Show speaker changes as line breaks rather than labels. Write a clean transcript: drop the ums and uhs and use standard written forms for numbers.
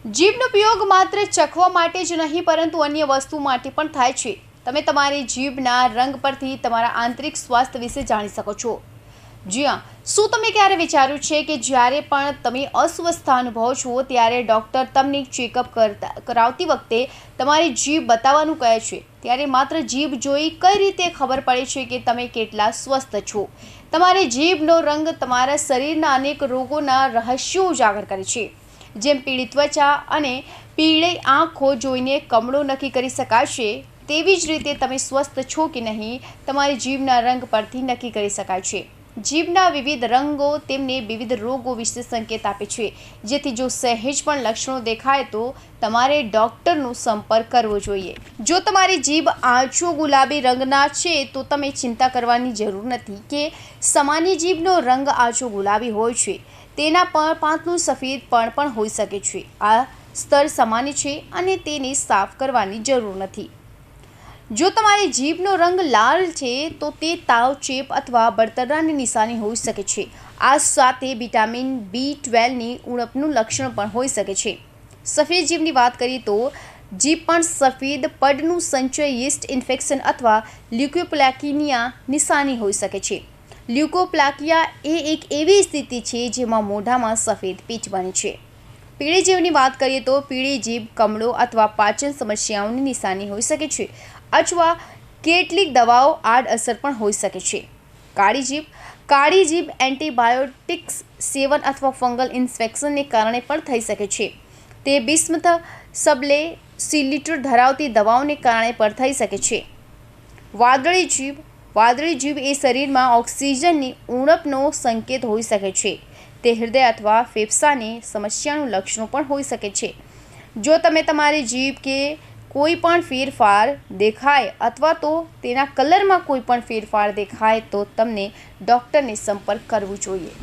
જીભનો ઉપયોગ માત્ર ચખવા માટે જ નહીં પરંતુ અન્ય વસ્તુ માટે પણ થાય છે. તમે તમારી જીભના રંગ પરથી તમારા આંતરિક સ્વાસ્થ્ય વિશે જાણી શકો છો. જી હા, શું તમે ક્યારે વિચાર્યું છે કે જ્યારે પણ તમે અસ્વસ્થતા અનુભવો છો ત્યારે ડૉક્ટર તમને ચેકઅપ કરાવતી વખતે તમારી જીભ બતાવવાનું કહે છે, ત્યારે માત્ર જીભ જોઈ કઈ રીતે ખબર પડે છે કે તમે કેટલા સ્વસ્થ છો? તમારી જીભનો રંગ તમારા શરીરના અનેક રોગોના રહસ્યો ઉજાગર કરે છે. જેમ પીળી ત્વચા અને પીળી આંખો જોઈને કમળો નક્કી કરી શકાય છે, તેવી જ રીતે તમે સ્વસ્થ છો કે નહીં તમારી જીભના રંગ પરથી નક્કી કરી શકાય છે. જીભના વિવિધ રંગો તેમને વિવિધ રોગો વિશે સંકેત આપે છે, જેથી જો સહેજ પણ લક્ષણો દેખાય તો તમારે ડૉક્ટરનો સંપર્ક કરવો જોઈએ. જો તમારી જીભ આછો ગુલાબી રંગના છે તો તમે ચિંતા કરવાની જરૂર નથી કે સામાન્ય જીભનો રંગ આછો ગુલાબી હોય છે. તેના પર પાંચનું સફેદ પણ હોઈ શકે છે. આ સ્તર સામાન્ય છે અને તેને સાફ કરવાની જરૂર નથી. જો તમારી જીભનો રંગ લાલ છે તો તે તાવ, ચેપ અથવા બળતરાની નિશાની હોઈ શકે છે. આ સાથે વિટામિન B12ની ઉણપનું લક્ષણ પણ હોઈ શકે છે. સફેદ જીભની વાત કરીએ તો જીભ પણ સફેદ પડનું સંચય, યીસ્ટ ઇન્ફેક્શન અથવા લ્યુકોપ્લાકિયાની નિશાની હોઈ શકે છે. લ્યુકોપ્લાકિયા એ એક એવી સ્થિતિ છે જેમાં મોઢામાં સફેદ પીચ બને છે. પીળી જીભની વાત કરીએ તો પીળી જીભ કમળો અથવા પાચન સમસ્યાઓની નિશાની હોઈ શકે છે અથવા કેટલીક દવાઓ આડઅસર પણ હોઈ શકે છે. કાળી જીભ એન્ટીબાયોટિક્સ સેવન અથવા ફંગલ ઇન્ફેક્શનને કારણે પણ થઈ શકે છે. તે બિસ્મથ સબ્લિસિલિટર ધરાવતી દવાઓને કારણે પણ થઈ શકે છે. વાદળી જીભ એ શરીરમાં ઓક્સિજનની ઉણપનો સંકેત હોઈ શકે છે. તે હૃદય અથવા ફેફસાની સમસ્યાનું લક્ષણ પણ હોઈ શકે છે. જો તમે તમારી જીભ કે કોઈ પણ ફેરફાર દેખાય અથવા તો તેના કલરમાં કોઈ પણ ફેરફાર દેખાય તો તમને ડૉક્ટરને સંપર્ક કરવો જોઈએ.